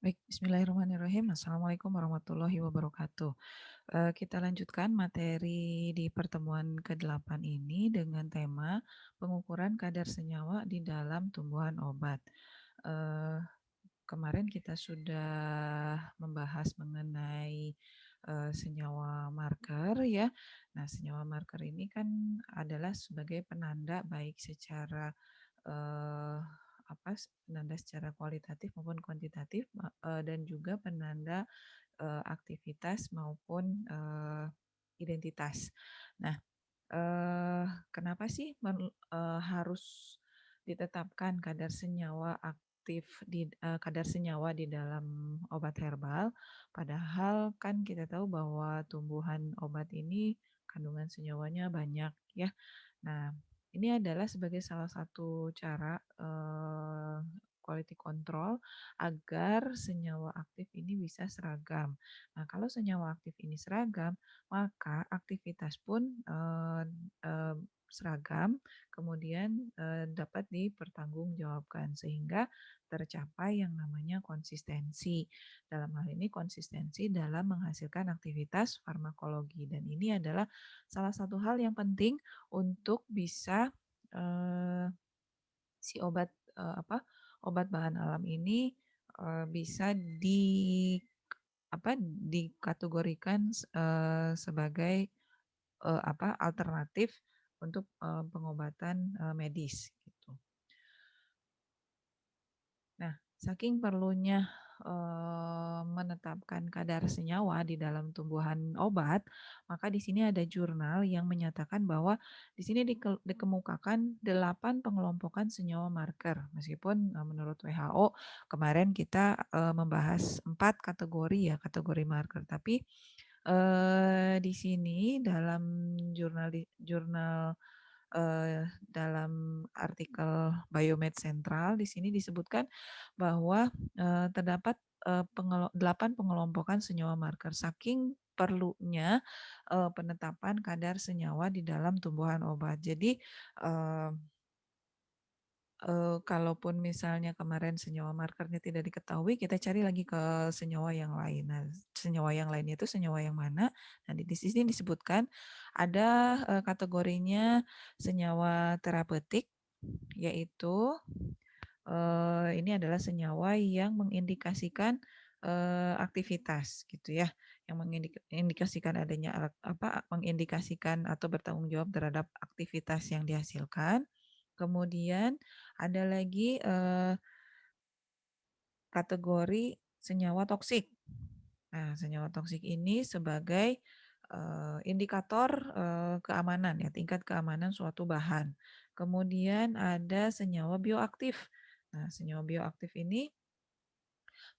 Baik, bismillahirrahmanirrahim. Assalamualaikum warahmatullahi wabarakatuh. Kita lanjutkan materi di pertemuan ke-8 ini dengan tema pengukuran kadar senyawa di dalam tumbuhan obat. Eee, Kemarin kita sudah membahas mengenai, senyawa marker ya. Nah, senyawa marker ini kan adalah sebagai penanda baik secara eee, penanda secara kualitatif maupun kuantitatif, dan juga penanda, aktivitas maupun, identitas. Nah, kenapa sih harus ditetapkan kadar senyawa di dalam obat herbal? Padahal kan kita tahu bahwa tumbuhan obat ini kandungan senyawanya banyak ya. Nah, ini adalah sebagai salah satu cara, quality control agar senyawa aktif ini bisa seragam. Nah, kalau senyawa aktif ini seragam, maka aktivitas pun, eee, seragam, kemudian, dapat dipertanggungjawabkan sehingga tercapai yang namanya konsistensi. Dalam hal ini konsistensi dalam menghasilkan aktivitas farmakologi dan ini adalah salah satu hal yang penting untuk bisa, eee, si obat, obat bahan alam ini, bisa dikategorikan sebagai, alternatif untuk, pengobatan, medis gitu. Nah, saking perlunya, menetapkan kadar senyawa di dalam tumbuhan obat, maka di sini ada jurnal yang menyatakan bahwa di sini dikemukakan 8 pengelompokan senyawa marker. Meskipun, menurut WHO kemarin kita, membahas 4 kategori ya, kategori marker. Tapi, di sini dalam jurnal dalam artikel Biomed Central di sini disebutkan bahwa, terdapat, 8 pengelompokan senyawa marker. Saking perlunya, penetapan kadar senyawa di dalam tumbuhan obat. Jadi, eee kalaupun misalnya kemarin senyawa markernya tidak diketahui, kita cari lagi ke senyawa yang lain. Nah, senyawa yang lainnya itu senyawa yang mana? Nah, di sini disebutkan ada, kategorinya senyawa terapeutik, yaitu, ini adalah senyawa yang mengindikasikan, aktivitas gitu ya, yang mengindikasikan adanya mengindikasikan atau bertanggung jawab terhadap aktivitas yang dihasilkan. Kemudian ada lagi, kategori senyawa toksik. Nah, senyawa toksik ini sebagai, indikator, keamanan ya, tingkat keamanan suatu bahan. Kemudian ada senyawa bioaktif. Nah, senyawa bioaktif ini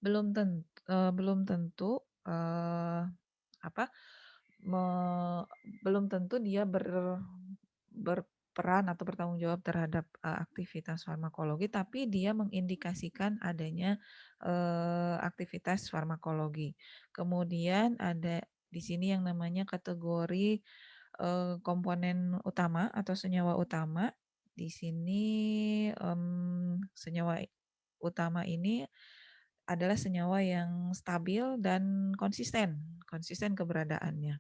belum tentu, apa, me belum tentu dia berperan atau bertanggung jawab terhadap, aktivitas farmakologi, tapi dia mengindikasikan adanya, aktivitas farmakologi. Kemudian ada di sini yang namanya kategori, komponen utama atau senyawa utama. Di sini, senyawa utama ini adalah senyawa yang stabil dan konsisten, konsisten keberadaannya.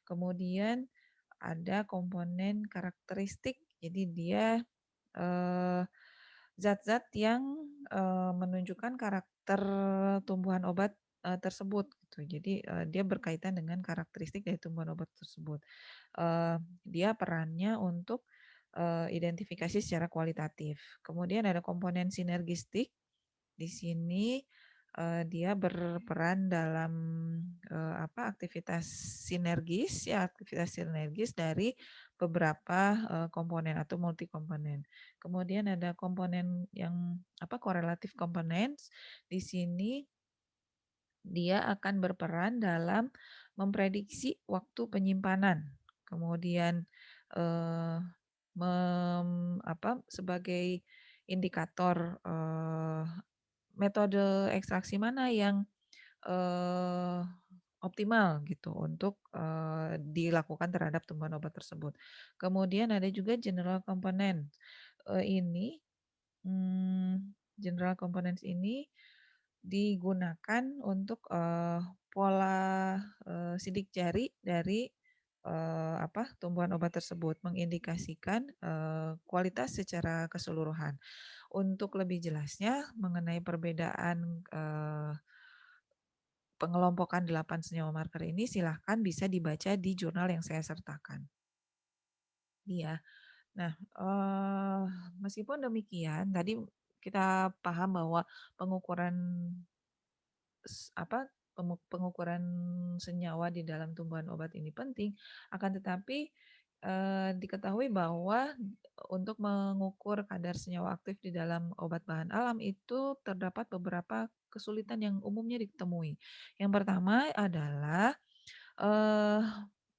Kemudian ada komponen karakteristik, jadi dia, eee, zat-zat yang, menunjukkan karakter tumbuhan obat, tersebut gitu. Jadi, dia berkaitan dengan karakteristik dari tumbuhan obat tersebut. Dia perannya untuk, identifikasi secara kualitatif. Kemudian ada komponen sinergistik, di sini, dia berperan dalam, aktivitas sinergis dari beberapa, komponen atau multi komponen. Kemudian ada komponen yang correlative components, di sini dia akan berperan dalam memprediksi waktu penyimpanan. Kemudian, eee, sebagai indikator, metode ekstraksi mana yang, eee, optimal gitu untuk, dilakukan terhadap tumbuhan obat tersebut. Kemudian ada juga general component, ini, general components ini digunakan untuk, pola, sidik jari dari, tumbuhan obat tersebut, mengindikasikan, kualitas secara keseluruhan. Untuk lebih jelasnya mengenai perbedaan, pengelompokan 8 senyawa marker ini silahkan bisa dibaca di jurnal yang saya sertakan. Iya. Nah, meskipun demikian tadi kita paham bahwa pengukuran pengukuran senyawa di dalam tumbuhan obat ini penting, akan tetapi, diketahui bahwa untuk mengukur kadar senyawa aktif di dalam obat bahan alam itu terdapat beberapa kesulitan yang umumnya ditemui. Yang pertama adalah Eee,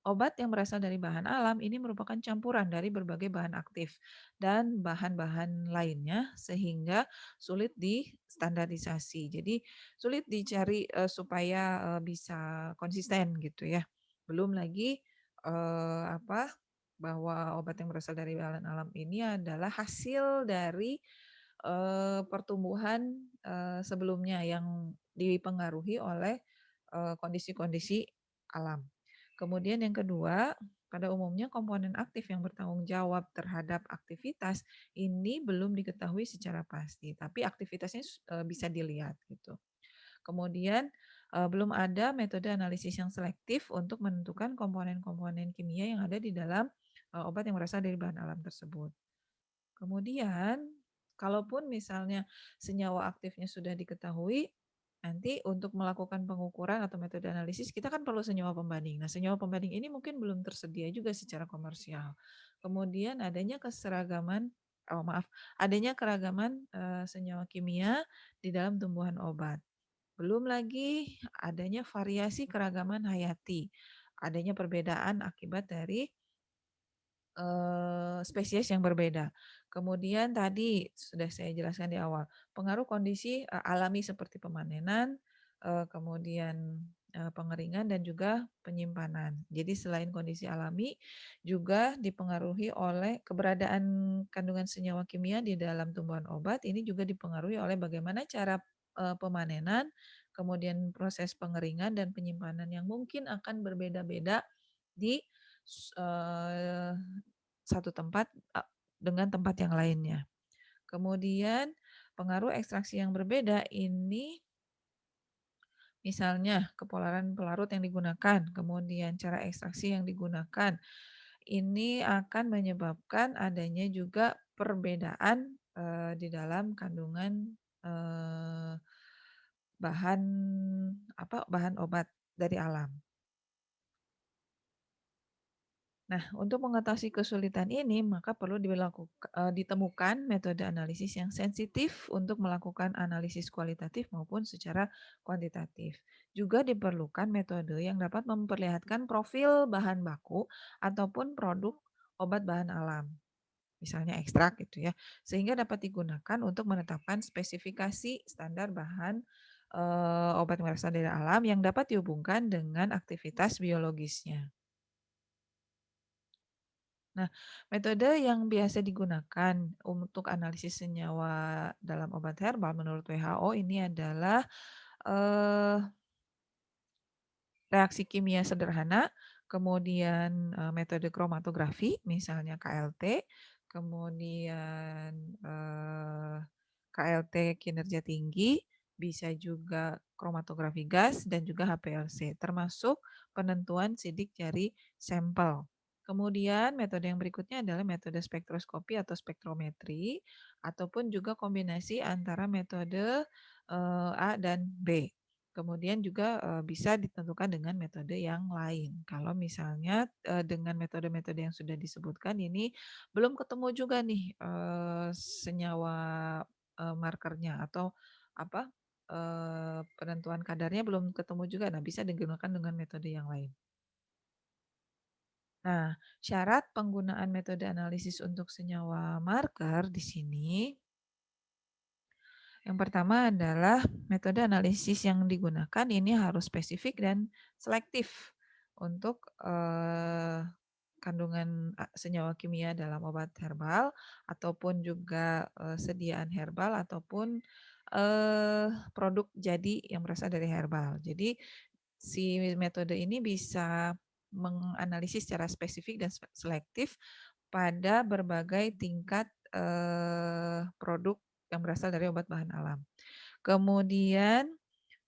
obat yang berasal dari bahan alam ini merupakan campuran dari berbagai bahan aktif dan bahan-bahan lainnya sehingga sulit distandarisasi. Jadi sulit dicari, supaya, bisa konsisten gitu ya. Belum lagi, bahwa obat yang berasal dari bahan alam ini adalah hasil dari, pertumbuhan, sebelumnya yang dipengaruhi oleh, kondisi-kondisi alam. Kemudian yang kedua, pada umumnya komponen aktif yang bertanggung jawab terhadap aktivitas ini belum diketahui secara pasti, tapi aktivitasnya bisa dilihat gitu. Kemudian, belum ada metode analisis yang selektif untuk menentukan komponen-komponen kimia yang ada di dalam, obat yang berasal dari bahan alam tersebut. Kemudian, kalaupun misalnya senyawa aktifnya sudah diketahui, nanti untuk melakukan pengukuran atau metode analisis kita kan perlu senyawa pembanding. Nah, senyawa pembanding ini mungkin belum tersedia juga secara komersial. Kemudian adanya keragaman, senyawa kimia di dalam tumbuhan obat. Belum lagi adanya variasi keragaman hayati, adanya perbedaan akibat dari spesies yang berbeda. Kemudian tadi sudah saya jelaskan di awal, pengaruh kondisi, alami seperti pemanenan, kemudian, pengeringan dan juga penyimpanan. Jadi selain kondisi alami, juga dipengaruhi oleh keberadaan kandungan senyawa kimia di dalam tumbuhan obat, ini juga dipengaruhi oleh bagaimana cara, pemanenan, kemudian proses pengeringan dan penyimpanan yang mungkin akan berbeda-beda di eee, satu tempat, dengan tempat yang lainnya. Kemudian pengaruh ekstraksi yang berbeda ini misalnya kepolaran pelarut yang digunakan, kemudian cara ekstraksi yang digunakan, ini akan menyebabkan adanya juga perbedaan, di dalam kandungan, eee, bahan bahan obat dari alam. Nah, untuk mengatasi kesulitan ini, maka perlu ditemukan metode analisis yang sensitif untuk melakukan analisis kualitatif maupun secara kuantitatif. Juga diperlukan metode yang dapat memperlihatkan profil bahan baku ataupun produk obat bahan alam, misalnya ekstrak gitu ya, sehingga dapat digunakan untuk menetapkan spesifikasi standar bahan obat yang berasal dari alam yang dapat dihubungkan dengan aktivitas biologisnya. Nah, metode yang biasa digunakan untuk analisis senyawa dalam obat herbal menurut WHO ini adalah, eee, reaksi kimia sederhana, kemudian, metode kromatografi misalnya KLT, kemudian, KLT kinerja tinggi, bisa juga kromatografi gas dan juga HPLC, termasuk penentuan sidik jari sampel. Kemudian metode yang berikutnya adalah metode spektroskopi atau spektrometri, ataupun juga kombinasi antara metode, A dan B. Kemudian juga, bisa ditentukan dengan metode yang lain. Kalau misalnya, dengan metode-metode yang sudah disebutkan ini belum ketemu juga nih, senyawa, markernya atau apa, penentuan kadarnya belum ketemu juga. Nah, bisa digunakan dengan metode yang lain. Nah, syarat penggunaan metode analisis untuk senyawa marker di sini yang pertama adalah metode analisis yang digunakan ini harus spesifik dan selektif untuk, kandungan senyawa kimia dalam obat herbal ataupun juga, sediaan herbal ataupun, produk jadi yang berasal dari herbal. Jadi si metode ini bisa menganalisis secara spesifik dan selektif pada berbagai tingkat produk yang berasal dari obat bahan alam. Kemudian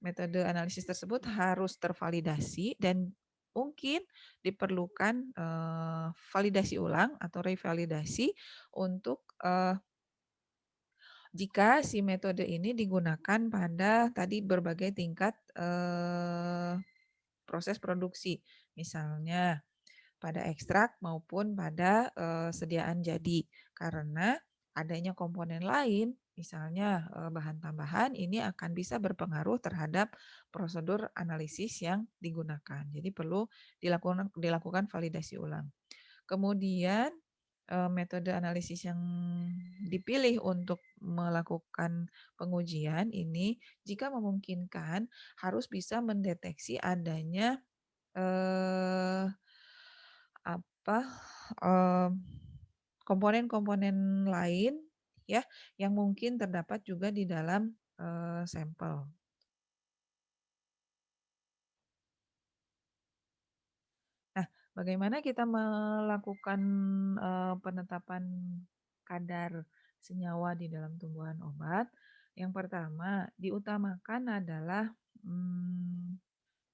metode analisis tersebut harus tervalidasi dan mungkin diperlukan validasi ulang atau revalidasi untuk jika si metode ini digunakan pada tadi berbagai tingkat proses produksi, misalnya pada ekstrak maupun pada sediaan jadi, karena adanya komponen lain, misalnya bahan tambahan, ini akan bisa berpengaruh terhadap prosedur analisis yang digunakan. Jadi perlu dilakukan validasi ulang. Kemudian metode analisis yang dipilih untuk melakukan pengujian ini jika memungkinkan harus bisa mendeteksi adanya eh, apa komponen-komponen lain ya yang mungkin terdapat juga di dalam sampel. Nah, bagaimana kita melakukan penetapan kadar senyawa di dalam tumbuhan obat? Yang pertama, diutamakan adalah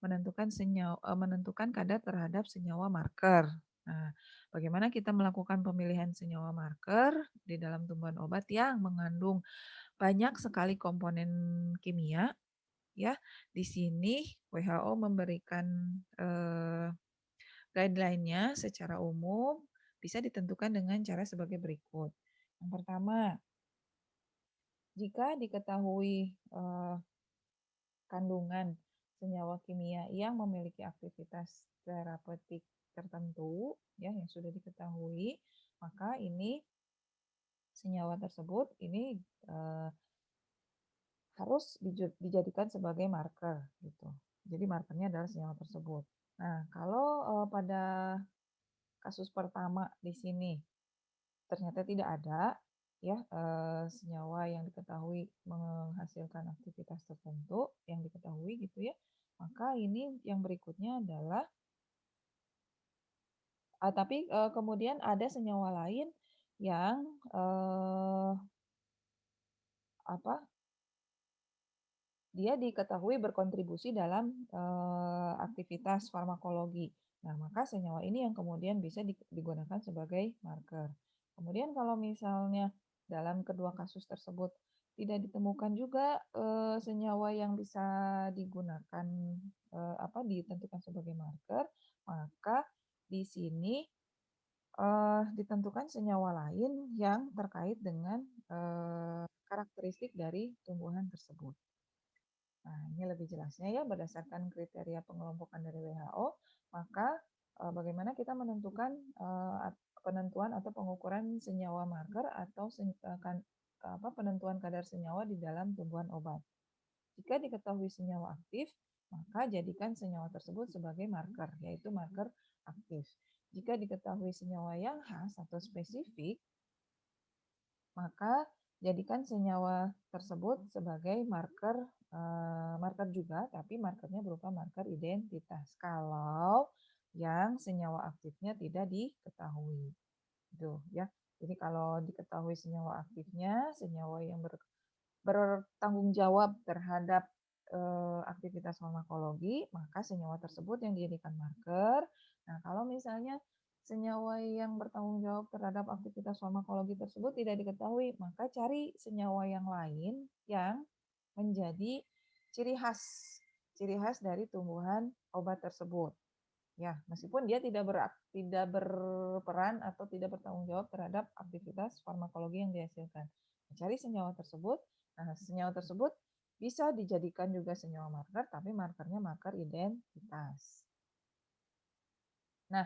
menentukan kadar terhadap senyawa marker. Nah, bagaimana kita melakukan pemilihan senyawa marker di dalam tumbuhan obat yang mengandung banyak sekali komponen kimia, ya. Di sini WHO memberikan guideline-nya secara umum bisa ditentukan dengan cara sebagai berikut. Yang pertama, jika diketahui kandungan senyawa kimia yang memiliki aktivitas terapeutik tertentu ya yang sudah diketahui, maka ini senyawa tersebut ini harus dijadikan sebagai marker gitu. Jadi markernya adalah senyawa tersebut. Nah, kalau pada kasus pertama di sini ternyata tidak ada ya senyawa yang diketahui menghasilkan aktivitas tertentu yang diketahui gitu ya, maka ini yang berikutnya adalah tapi kemudian ada senyawa lain yang apa dia diketahui berkontribusi dalam aktivitas farmakologi. Nah, maka senyawa ini yang kemudian bisa digunakan sebagai marker. Kemudian kalau misalnya dalam kedua kasus tersebut tidak ditemukan juga senyawa yang bisa digunakan ditentukan sebagai marker, maka di sini ditentukan senyawa lain yang terkait dengan karakteristik dari tumbuhan tersebut. Nah, ini lebih jelasnya ya berdasarkan kriteria pengelompokan dari WHO, maka bagaimana kita menentukan penentuan atau pengukuran senyawa marker atau penentuan kadar senyawa di dalam tumbuhan obat. Jika diketahui senyawa aktif, maka jadikan senyawa tersebut sebagai marker, yaitu marker aktif. Jika diketahui senyawa yang khas atau spesifik, maka jadikan senyawa tersebut sebagai marker juga, tapi markernya berupa marker identitas. Kalau yang senyawa aktifnya tidak diketahui, gitu ya. Jadi kalau diketahui senyawa aktifnya, senyawa yang bertanggung jawab terhadap aktivitas farmakologi, maka senyawa tersebut yang dijadikan marker. Nah, kalau misalnya senyawa yang bertanggung jawab terhadap aktivitas farmakologi tersebut tidak diketahui, maka cari senyawa yang lain yang menjadi ciri khas dari tumbuhan obat tersebut. Ya, meskipun dia tidak berperan atau tidak bertanggung jawab terhadap aktivitas farmakologi yang dihasilkan. Cari senyawa tersebut. Nah, senyawa tersebut bisa dijadikan juga senyawa marker, tapi markernya marker identitas. Nah,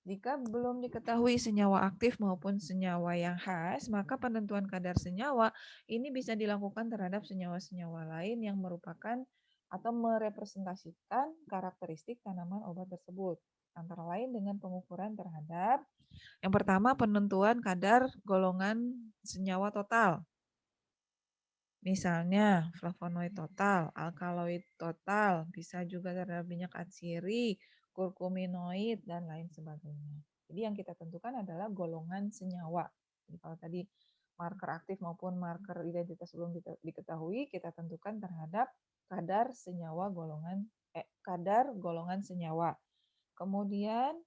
jika belum diketahui senyawa aktif maupun senyawa yang khas, maka penentuan kadar senyawa ini bisa dilakukan terhadap senyawa-senyawa lain yang merupakan atau merepresentasikan karakteristik tanaman obat tersebut. Antara lain dengan pengukuran terhadap yang pertama penentuan kadar golongan senyawa total. Misalnya flavonoid total, alkaloid total, bisa juga terhadap minyak atsiri, kurkuminoid, dan lain sebagainya. Jadi yang kita tentukan adalah golongan senyawa. Jadi kalau tadi marker aktif maupun marker identitas belum diketahui, kita tentukan terhadap kadar golongan senyawa. Kemudian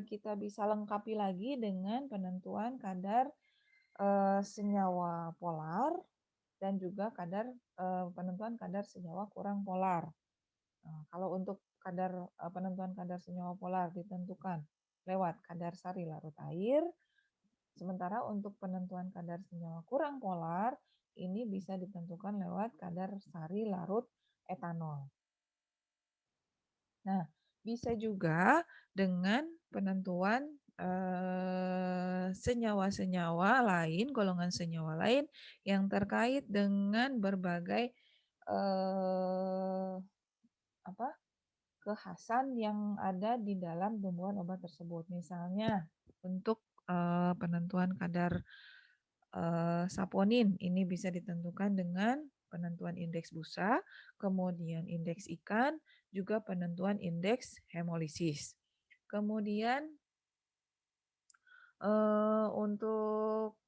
kita bisa lengkapi lagi dengan penentuan kadar senyawa polar dan juga penentuan kadar senyawa kurang polar. Nah, kalau untuk penentuan kadar senyawa polar ditentukan lewat kadar sari larut air, sementara untuk penentuan kadar senyawa kurang polar ini bisa ditentukan lewat kadar sari larut etanol. Nah, bisa juga dengan penentuan senyawa-senyawa lain, golongan senyawa lain yang terkait dengan berbagai eh, apa kekhasan yang ada di dalam tumbuhan obat tersebut. Misalnya untuk penentuan kadar saponin ini bisa ditentukan dengan penentuan indeks busa, kemudian indeks ikan, juga penentuan indeks hemolisis. Kemudian untuk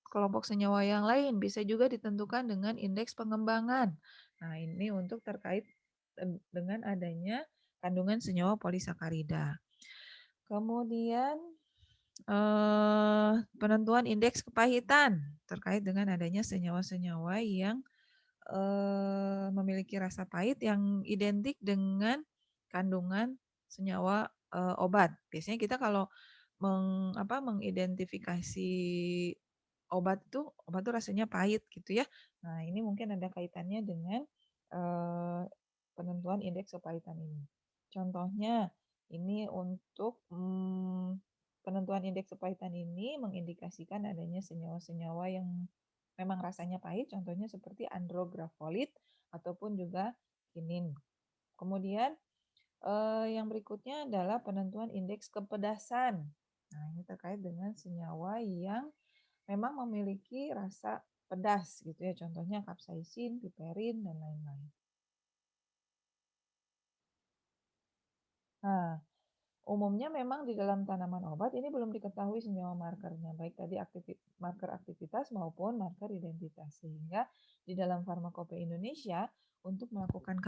kelompok senyawa yang lain bisa juga ditentukan dengan indeks pengembangan. Nah, ini untuk terkait dengan adanya kandungan senyawa polisakarida. Kemudian penentuan indeks kepahitan terkait dengan adanya senyawa-senyawa yang memiliki rasa pahit yang identik dengan kandungan senyawa obat. Biasanya kita kalau mengidentifikasi obat tuh rasanya pahit gitu ya. Nah, ini mungkin ada kaitannya dengan eh, penentuan indeks kepahitan ini. Contohnya, ini untuk penentuan indeks kepahitan ini mengindikasikan adanya senyawa-senyawa yang memang rasanya pahit, contohnya seperti andrografolit ataupun juga kinin. Kemudian yang berikutnya adalah penentuan indeks kepedasan. Nah, ini terkait dengan senyawa yang memang memiliki rasa pedas gitu ya, contohnya kapsaisin, piperin, dan lain-lain. Nah, umumnya memang di dalam tanaman obat ini belum diketahui senyawa markernya, baik tadi marker aktivitas maupun marker identitas. Sehingga di dalam Farmakope Indonesia untuk melakukan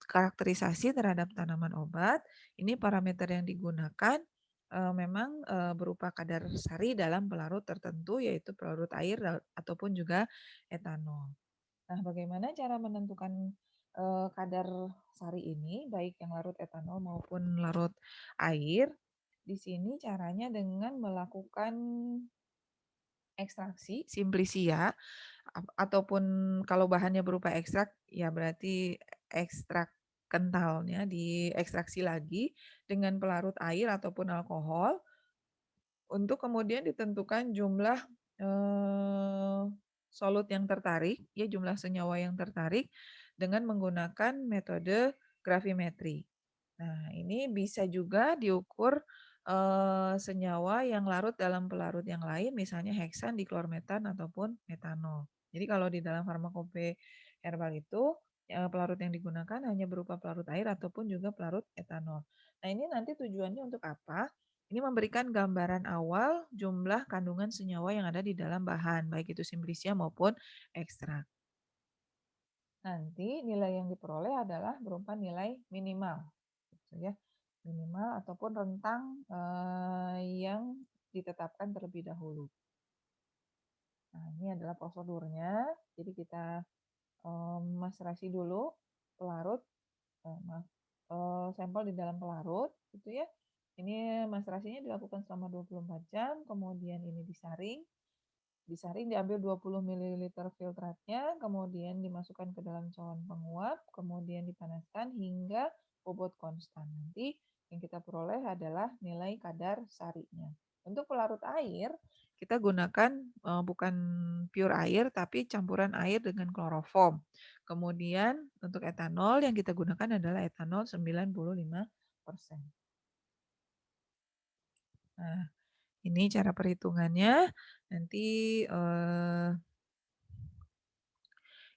karakterisasi terhadap tanaman obat, ini parameter yang digunakan memang berupa kadar sari dalam pelarut tertentu, yaitu pelarut air ataupun juga etanol. Nah, bagaimana cara menentukan kadar sari ini, baik yang larut etanol maupun larut air? Di sini caranya dengan melakukan ekstraksi simplisia, ataupun kalau bahannya berupa ekstrak, ya berarti ekstrak kentalnya diekstraksi lagi dengan pelarut air ataupun alkohol untuk kemudian ditentukan jumlah solut yang tertarik, ya jumlah senyawa yang tertarik dengan menggunakan metode gravimetri. Nah, ini bisa juga diukur senyawa yang larut dalam pelarut yang lain, misalnya heksan, diklormetan, ataupun metanol. Jadi kalau di dalam farmakope herbal itu, pelarut yang digunakan hanya berupa pelarut air ataupun juga pelarut etanol. Nah, ini nanti tujuannya untuk apa? Ini memberikan gambaran awal jumlah kandungan senyawa yang ada di dalam bahan, baik itu simplisia maupun ekstrak. Nanti nilai yang diperoleh adalah berupa nilai minimal, gitu ya, minimal ataupun rentang yang ditetapkan terlebih dahulu. Nah, ini adalah prosedurnya. Jadi kita maserasi dulu pelarut, sampel di dalam pelarut, gitu ya. Ini maserasinya dilakukan selama 24 jam, kemudian ini disaring. Disaring diambil 20 ml filtratnya, kemudian dimasukkan ke dalam cawan penguap, kemudian dipanaskan hingga bobot konstan. Nanti yang kita peroleh adalah nilai kadar sarinya. Untuk pelarut air, kita gunakan bukan pure air, tapi campuran air dengan kloroform. Kemudian untuk etanol yang kita gunakan adalah etanol 95%. Nah, Ini cara perhitungannya. Nanti,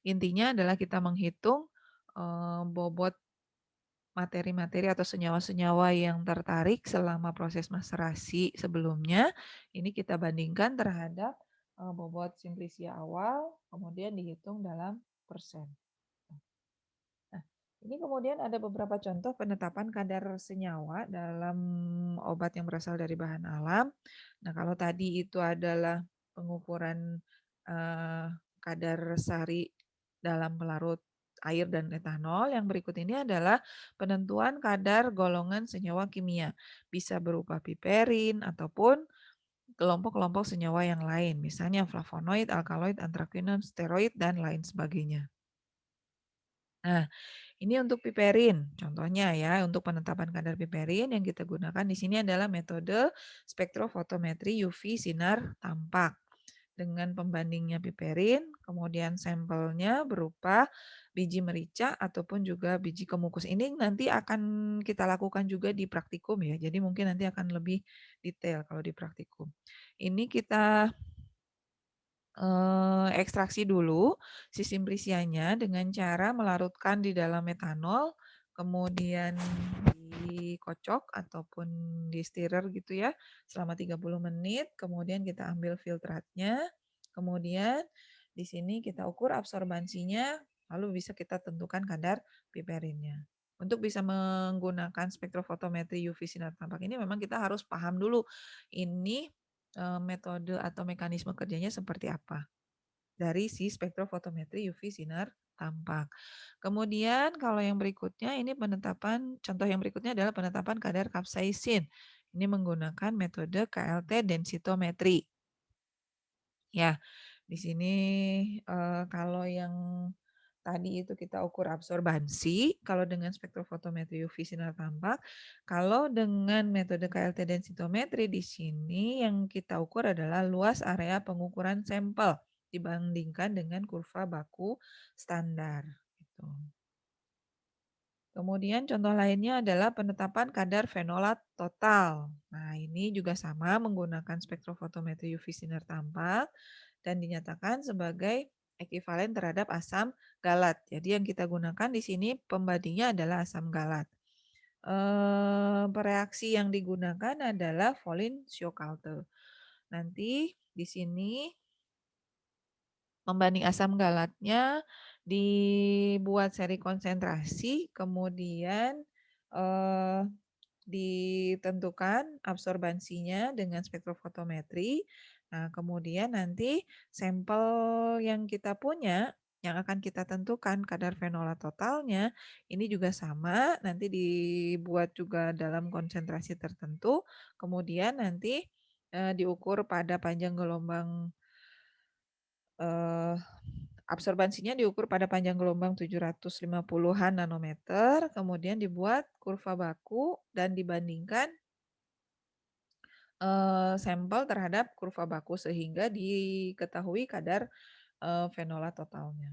intinya adalah kita menghitung, bobot materi-materi atau senyawa-senyawa yang tertarik selama proses maserasi sebelumnya, ini kita bandingkan terhadap, bobot simplisia awal, kemudian dihitung dalam persen. Nah, ini kemudian ada beberapa contoh penetapan kadar senyawa dalam obat yang berasal dari bahan alam. Nah, kalau tadi itu adalah pengukuran eh, kadar sari dalam pelarut air dan etanol, yang berikut ini adalah penentuan kadar golongan senyawa kimia. Bisa berupa piperin ataupun kelompok-kelompok senyawa yang lain, misalnya flavonoid, alkaloid, anthraquinone, steroid, dan lain sebagainya. Nah, ini untuk piperin, contohnya ya, untuk penetapan kadar piperin yang kita gunakan di sini adalah metode spektrofotometri UV sinar tampak. Dengan pembandingnya piperin, kemudian sampelnya berupa biji merica ataupun juga biji kemukus. Ini nanti akan kita lakukan juga di praktikum ya, jadi mungkin nanti akan lebih detail kalau di praktikum. Ini kita ekstraksi dulu si simplicianya dengan cara melarutkan di dalam metanol, kemudian dikocok ataupun di stirrer gitu ya selama 30 menit, kemudian kita ambil filtratnya, kemudian di sini kita ukur absorbansinya, lalu bisa kita tentukan kadar piperinnya. Untuk bisa menggunakan spektrofotometri UV sinar tampak ini memang kita harus paham dulu ini metode atau mekanisme kerjanya seperti apa dari si spektrofotometri UV sinar tampak. Kemudian kalau yang berikutnya ini penetapan, contoh yang berikutnya adalah penetapan kadar kapsaisin. Ini menggunakan metode KLT densitometri. Ya, di sini kalau yang tadi itu kita ukur absorbansi, kalau dengan spektrofotometri UV sinar tampak, kalau dengan metode KLT densitometri di sini yang kita ukur adalah luas area pengukuran sampel dibandingkan dengan kurva baku standar. Gitu. Kemudian contoh lainnya adalah penetapan kadar fenolat total. Nah, ini juga sama menggunakan spektrofotometri UV sinar tampak dan dinyatakan sebagai ekivalen terhadap asam galat. Jadi yang kita gunakan di sini pembandingnya adalah asam galat. Reaksi yang digunakan adalah Volin Shockalte. Nanti di sini pembanding asam galatnya dibuat seri konsentrasi, kemudian eh, ditentukan absorbansinya dengan spektrofotometri. Nah, kemudian nanti sampel yang kita punya yang akan kita tentukan kadar fenola totalnya ini juga sama, nanti dibuat juga dalam konsentrasi tertentu, kemudian nanti diukur pada panjang gelombang eh, absorbansinya diukur pada panjang gelombang 750-an nanometer, kemudian dibuat kurva baku dan dibandingkan sampel terhadap kurva baku sehingga diketahui kadar fenola totalnya.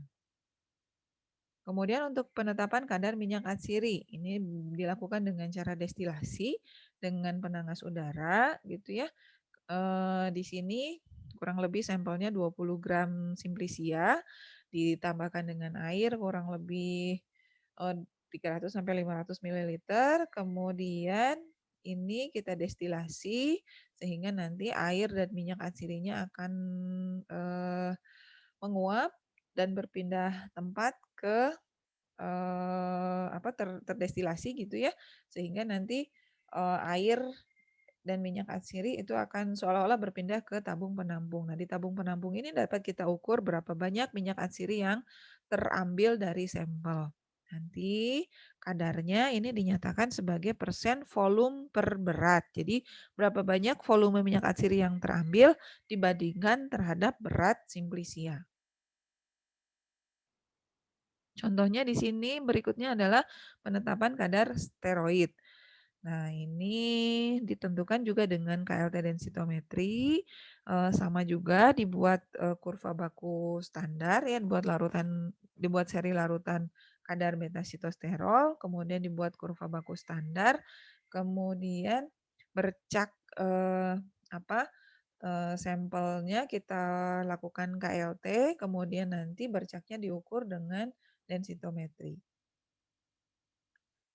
Kemudian untuk penetapan kadar minyak atsiri, ini dilakukan dengan cara destilasi dengan penanas udara gitu ya. Di sini kurang lebih sampelnya 20 gram simplicia ditambahkan dengan air kurang lebih 300 sampai 500 ml. Kemudian ini kita destilasi sehingga nanti air dan minyak atsirinya akan menguap dan berpindah tempat ke terdestilasi gitu ya, sehingga nanti air dan minyak atsiri itu akan seolah-olah berpindah ke tabung penampung. Nah, di tabung penampung ini dapat kita ukur berapa banyak minyak atsiri yang terambil dari sampel. Nanti kadarnya ini dinyatakan sebagai persen volume per berat. Jadi berapa banyak volume minyak atsiri yang terambil dibandingkan terhadap berat simplicia. Contohnya di sini berikutnya adalah penetapan kadar steroid. Nah, ini ditentukan juga dengan KLT densitometri, sama juga dibuat kurva baku standar ya, dibuat seri larutan kadar beta sitosterol, kemudian dibuat kurva baku standar, kemudian bercak sampelnya kita lakukan KLT, kemudian nanti bercaknya diukur dengan densitometri.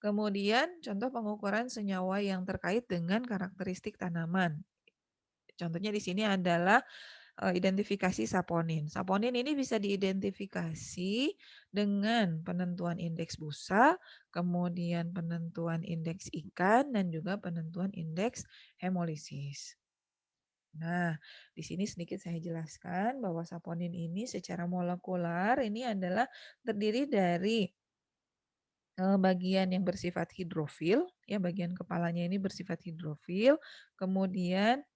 Kemudian contoh pengukuran senyawa yang terkait dengan karakteristik tanaman. Contohnya di sini adalah identifikasi saponin. Saponin ini bisa diidentifikasi dengan penentuan indeks busa, kemudian penentuan indeks ikan, dan juga penentuan indeks hemolisis. Nah, di sini sedikit saya jelaskan bahwa saponin ini secara molekular ini adalah terdiri dari bagian yang bersifat hidrofil, ya bagian kepalanya ini bersifat hidrofil, kemudian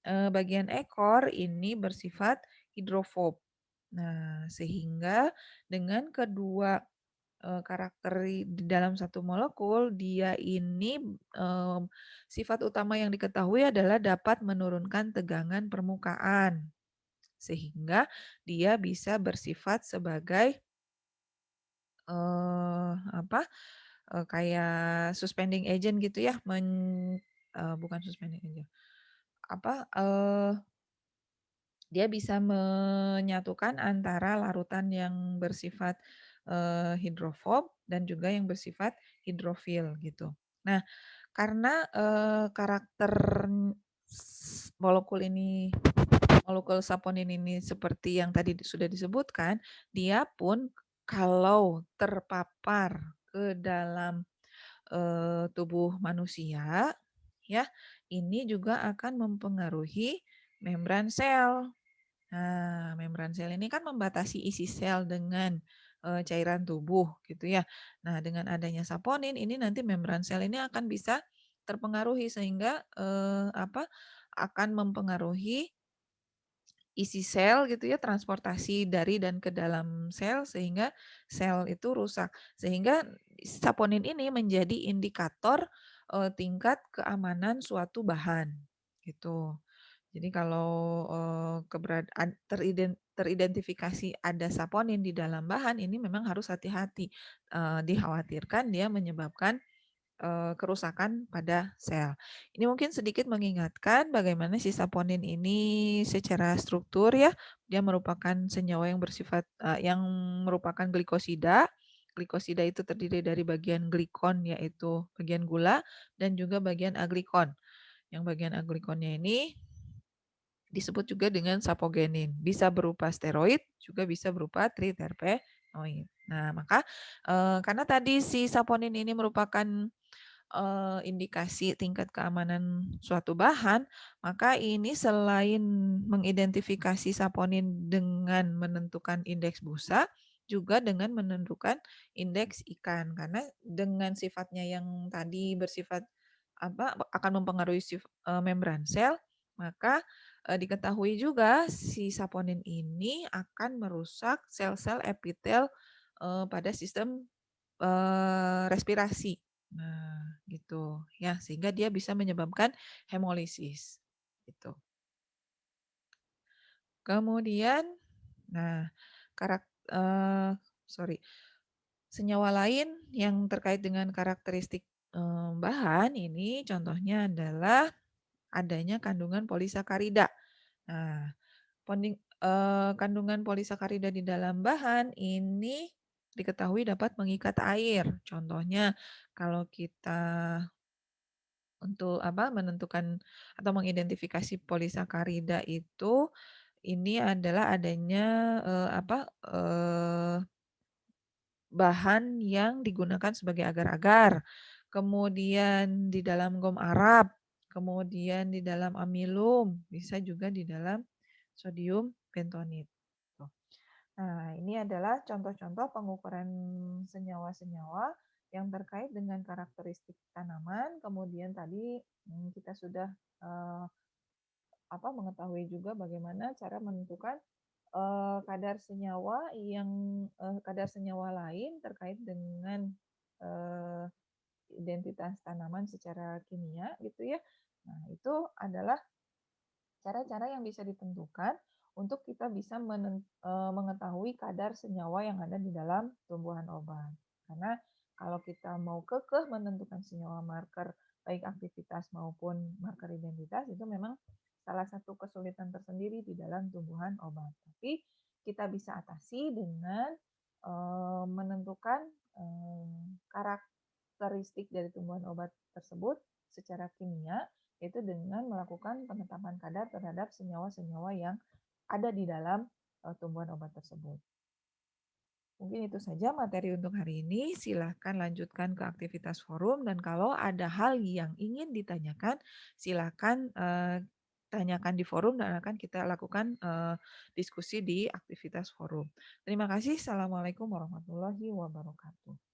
bagian ekor ini bersifat hidrofob. Nah, sehingga dengan kedua karakter di dalam satu molekul, dia ini sifat utama yang diketahui adalah dapat menurunkan tegangan permukaan, sehingga dia bisa bersifat sebagai apa, kayak suspending agent gitu ya, bukan suspending agent, apa, dia bisa menyatukan antara larutan yang bersifat, hidrofob dan juga yang bersifat hidrofil gitu. Nah, karena, karakter molekul saponin ini seperti yang tadi sudah disebutkan, dia pun kalau terpapar ke dalam, tubuh manusia, ya, ini juga akan mempengaruhi membran sel. Nah, membran sel ini kan membatasi isi sel dengan, cairan tubuh gitu ya. Nah, dengan adanya saponin ini nanti membran sel ini akan bisa terpengaruhi sehingga, akan mempengaruhi isi sel gitu ya, transportasi dari dan ke dalam sel sehingga sel itu rusak. Sehingga saponin ini menjadi indikator, tingkat keamanan suatu bahan, gitu. Jadi kalau, teridentifikasi ada saponin di dalam bahan ini memang harus hati-hati, dikhawatirkan dia menyebabkan kerusakan pada sel. Ini mungkin sedikit mengingatkan bagaimana si saponin ini secara struktur ya, dia merupakan senyawa yang bersifat yang merupakan glikosida. Glikosida itu terdiri dari bagian glikon yaitu bagian gula dan juga bagian aglikon. Yang bagian aglikonnya ini disebut juga dengan sapogenin. Bisa berupa steroid, juga bisa berupa triterpenoid. Nah, maka karena tadi si saponin ini merupakan indikasi tingkat keamanan suatu bahan, maka ini selain mengidentifikasi saponin dengan menentukan indeks busa, juga dengan menentukan indeks ikan. Karena dengan sifatnya yang tadi bersifat akan mempengaruhi membran sel, maka diketahui juga si saponin ini akan merusak sel-sel epitel pada sistem respirasi. Nah, gitu ya, sehingga dia bisa menyebabkan hemolisis. Gitu. Kemudian, nah, karak eh, sorry, senyawa lain yang terkait dengan karakteristik bahan ini contohnya adalah adanya kandungan polisakarida. Nah, kandungan polisakarida di dalam bahan ini diketahui dapat mengikat air. Contohnya kalau kita untuk menentukan atau mengidentifikasi polisakarida itu, ini adalah adanya, bahan yang digunakan sebagai agar-agar, kemudian di dalam gom arab, kemudian di dalam amilum, bisa juga di dalam sodium bentonit. Nah, ini adalah contoh-contoh pengukuran senyawa-senyawa yang terkait dengan karakteristik tanaman. Kemudian tadi kita sudah eh, mengetahui juga bagaimana cara menentukan kadar senyawa lain terkait dengan eh, identitas tanaman secara kimia gitu ya. Nah, itu adalah cara-cara yang bisa ditentukan untuk kita bisa mengetahui kadar senyawa yang ada di dalam tumbuhan obat. Karena kalau kita mau menentukan senyawa marker baik aktivitas maupun marker identitas itu memang salah satu kesulitan tersendiri di dalam tumbuhan obat. Tapi kita bisa atasi dengan menentukan karakteristik dari tumbuhan obat tersebut secara kimia, yaitu dengan melakukan penetapan kadar terhadap senyawa-senyawa yang ada di dalam tumbuhan obat tersebut. Mungkin itu saja materi untuk hari ini. Silahkan lanjutkan ke aktivitas forum dan kalau ada hal yang ingin ditanyakan, silahkan tanyakan di forum dan akan kita lakukan diskusi di aktivitas forum. Terima kasih. Assalamualaikum warahmatullahi wabarakatuh.